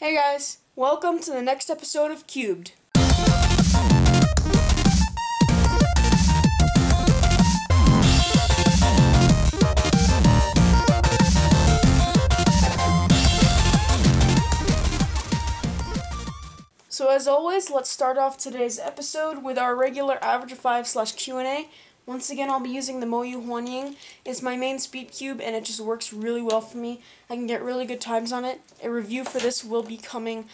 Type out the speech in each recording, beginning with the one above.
Hey guys, welcome to the next episode of Cubed. So as always, let's start off today's episode with our regular average of 5 / Q&A. Once again, I'll be using the Moyu Huanying. It's my main speed cube, and it just works really well for me. I can get really good times on it. A review for this will be coming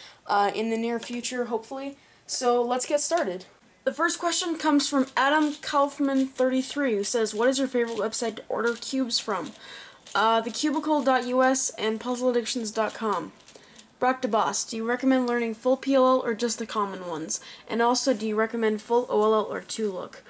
in the near future, hopefully. So let's get started. The first question comes from Adam Kaufman33, who says, "What is your favorite website to order cubes from?" Thecubicle.us and puzzleaddictions.com. Brock DeBoss, do you recommend learning full PLL or just the common ones? And also, do you recommend full OLL or 2-look?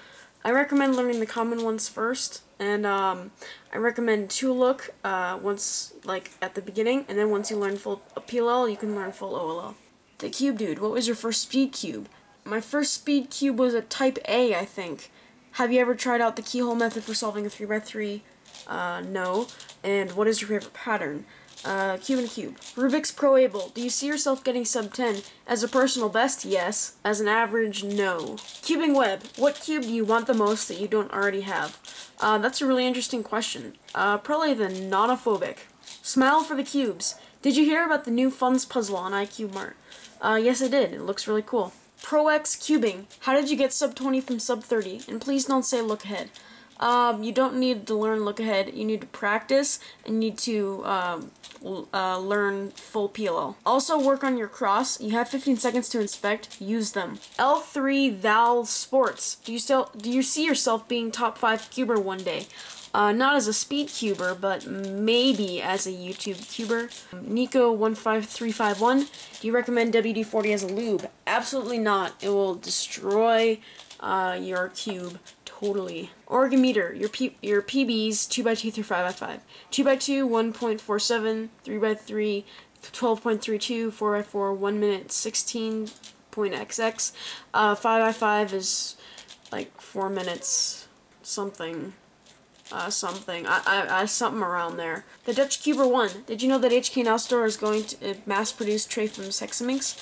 I recommend learning the common ones first, and I recommend 2-look once, like, at the beginning, and then once you learn full PLL, you can learn full OLL. The Cube Dude, what was your first speed cube? My first speed cube was a Type A, I think. Have you ever tried out the keyhole method for solving a 3x3? No. And what is your favorite pattern? Cube and Cube. Rubik's Pro Able. Do you see yourself getting sub 10? As a personal best, yes. As an average, no. Cubing Web. What cube do you want the most that you don't already have? That's a really interesting question. Probably the Nonophobic. Smile for the Cubes. Did you hear about the new Funds puzzle on iCubeMart? Yes, I did. It looks really cool. ProX Cubing. How did you get sub 20 from sub 30? And please don't say look ahead. You don't need to learn look ahead. You need to practice and you need to learn full PLL. Also work on your cross. You have 15 seconds to inspect. Use them. L3 Val Sports. Do you see yourself being top 5 cuber one day? Not as a speed cuber, but maybe as a YouTube cuber. Nico15351. Do you recommend WD-40 as a lube? Absolutely not. It will destroy your cube. Totally. Orgameter, your PBs 2x2 through 5x5. 2x2, 1.47, 3x3, 12.32, 4x4, 1 minute, 16.xx. 5x5 is like 4 minutes, something. Something around there. The Dutch Cuber 1. Did you know that HK Now Store is going to mass produce tray from Hexaminx?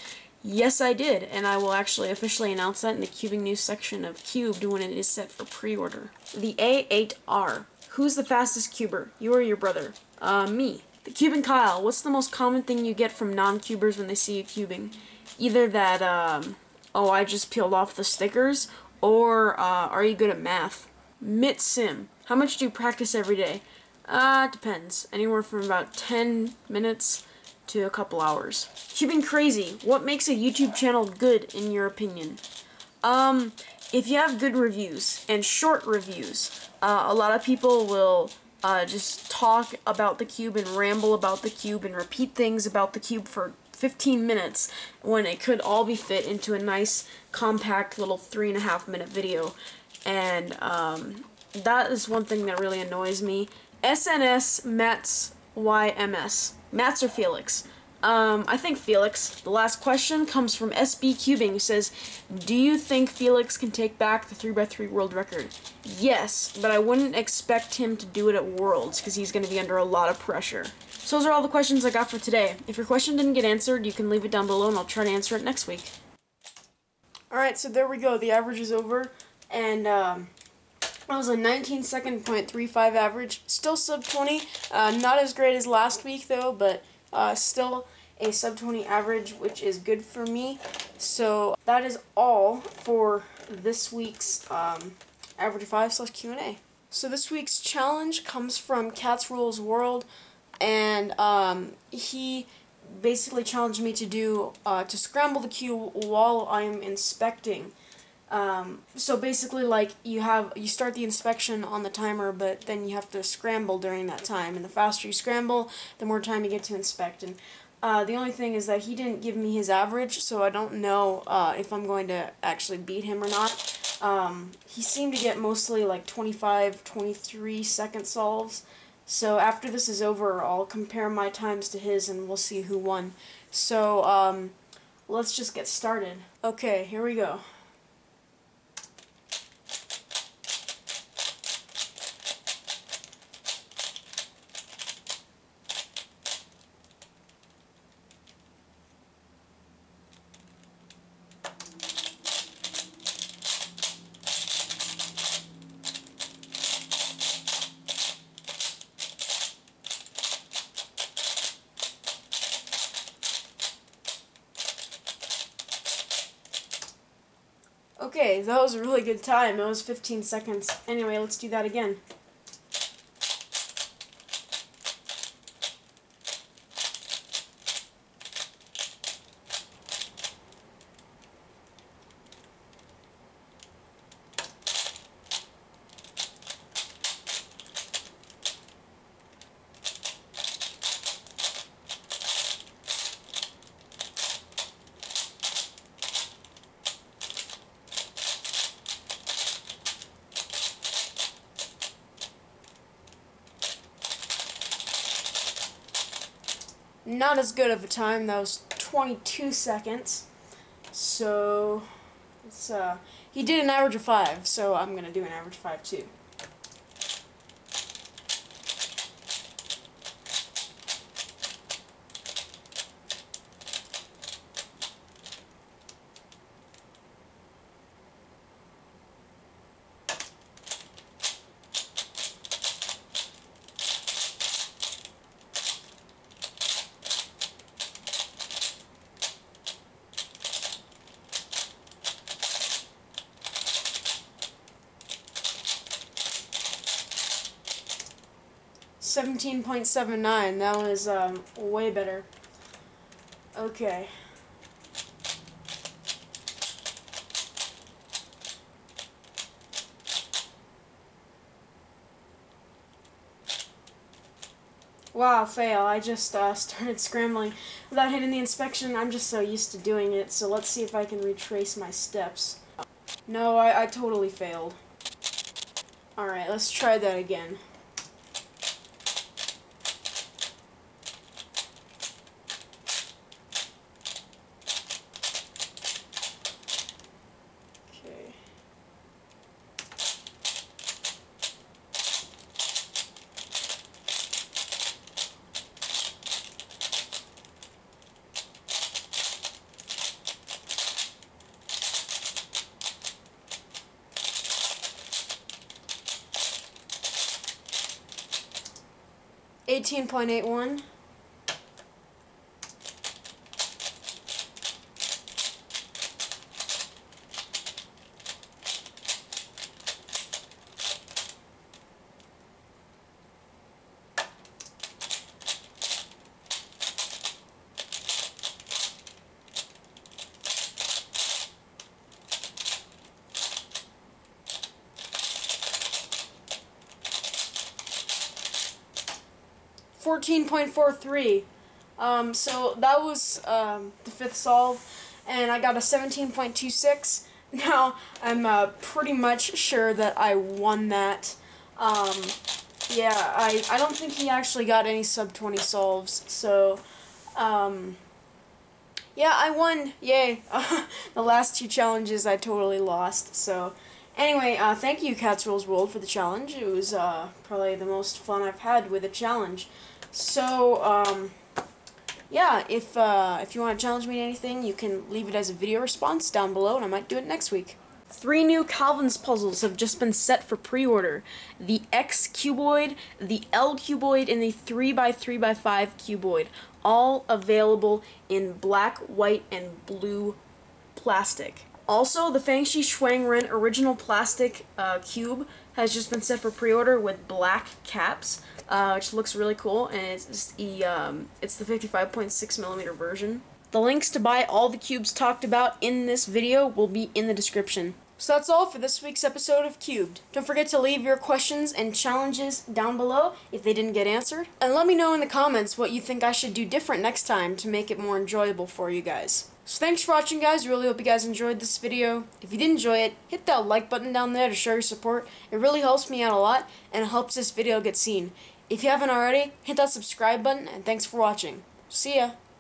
Yes, I did, and I will actually officially announce that in the Cubing News section of Cubed when it is set for pre-order. The A8R. Who's the fastest cuber? You or your brother? Me. The Cubing Kyle. What's the most common thing you get from non-cubers when they see you cubing? Either that, oh, I just peeled off the stickers, or, are you good at math? Mitsim. How much do you practice every day? Depends. Anywhere from about 10 minutes to a couple hours. Cubing Crazy. What makes a YouTube channel good in your opinion? If you have good reviews and short reviews, a lot of people will just talk about the cube and ramble about the cube and repeat things about the cube for 15 minutes when it could all be fit into a nice compact little 3.5 minute video. And that is one thing that really annoys me. SNS Mats YMS. Mats or Felix? I think Felix. The last question comes from SB Cubing, who says, do you think Felix can take back the 3x3 world record? Yes, but I wouldn't expect him to do it at Worlds, because he's going to be under a lot of pressure. So those are all the questions I got for today. If your question didn't get answered, you can leave it down below and I'll try to answer it next week. Alright, so there we go. The average is over, and that was a 19-second .35 average. Still sub 20. Not as great as last week though, but still a sub 20 average, which is good for me. So that is all for this week's average 5 / Q&A. So this week's challenge comes from Cat's Rules World, and he basically challenged me to do to scramble the cube while I'm inspecting. So basically, like, you start the inspection on the timer, but then you have to scramble during that time, and the faster you scramble, the more time you get to inspect. And the only thing is that he didn't give me his average, so I don't know if I'm going to actually beat him or not. He seemed to get mostly like 25, 23 second solves. So after this is over, I'll compare my times to his and we'll see who won. So let's just get started. Okay, here we go. Okay, that was a really good time. It was 15 seconds. Anyway, let's do that again. Not as good of a time. That was 22 seconds. So, it's, he did an average of 5, so I'm going to do an average of 5 too. $17.79. That was way better. Okay. Wow, fail. I just started scrambling without hitting the inspection. I'm just so used to doing it, so let's see if I can retrace my steps. No, I totally failed. Alright, let's try that again. Okay. $18.81. $14.43. So that was the fifth solve, and I got a 17.26. Now I'm pretty much sure that I won that. Yeah, I don't think he actually got any sub 20 solves. So yeah, I won. Yay! The last two challenges I totally lost. So anyway, thank you, Cats Rules World, for the challenge. It was probably the most fun I've had with a challenge. So, yeah, if you want to challenge me to anything, you can leave it as a video response down below, and I might do it next week. 3 new Calvin's puzzles have just been set for pre-order. The X Cuboid, the L Cuboid, and the 3x3x5 Cuboid. All available in black, white, and blue plastic. Also, the Fangshi Shuang Ren original plastic cube has just been set for pre-order with black caps, which looks really cool, and it's the 55.6mm version. The links to buy all the cubes talked about in this video will be in the description. So that's all for this week's episode of Cubed. Don't forget to leave your questions and challenges down below if they didn't get answered, and let me know in the comments what you think I should do different next time to make it more enjoyable for you guys. So thanks for watching, guys. Really hope you guys enjoyed this video. If you did enjoy it, hit that like button down there to show your support. It really helps me out a lot, and it helps this video get seen. If you haven't already, hit that subscribe button, and thanks for watching. See ya!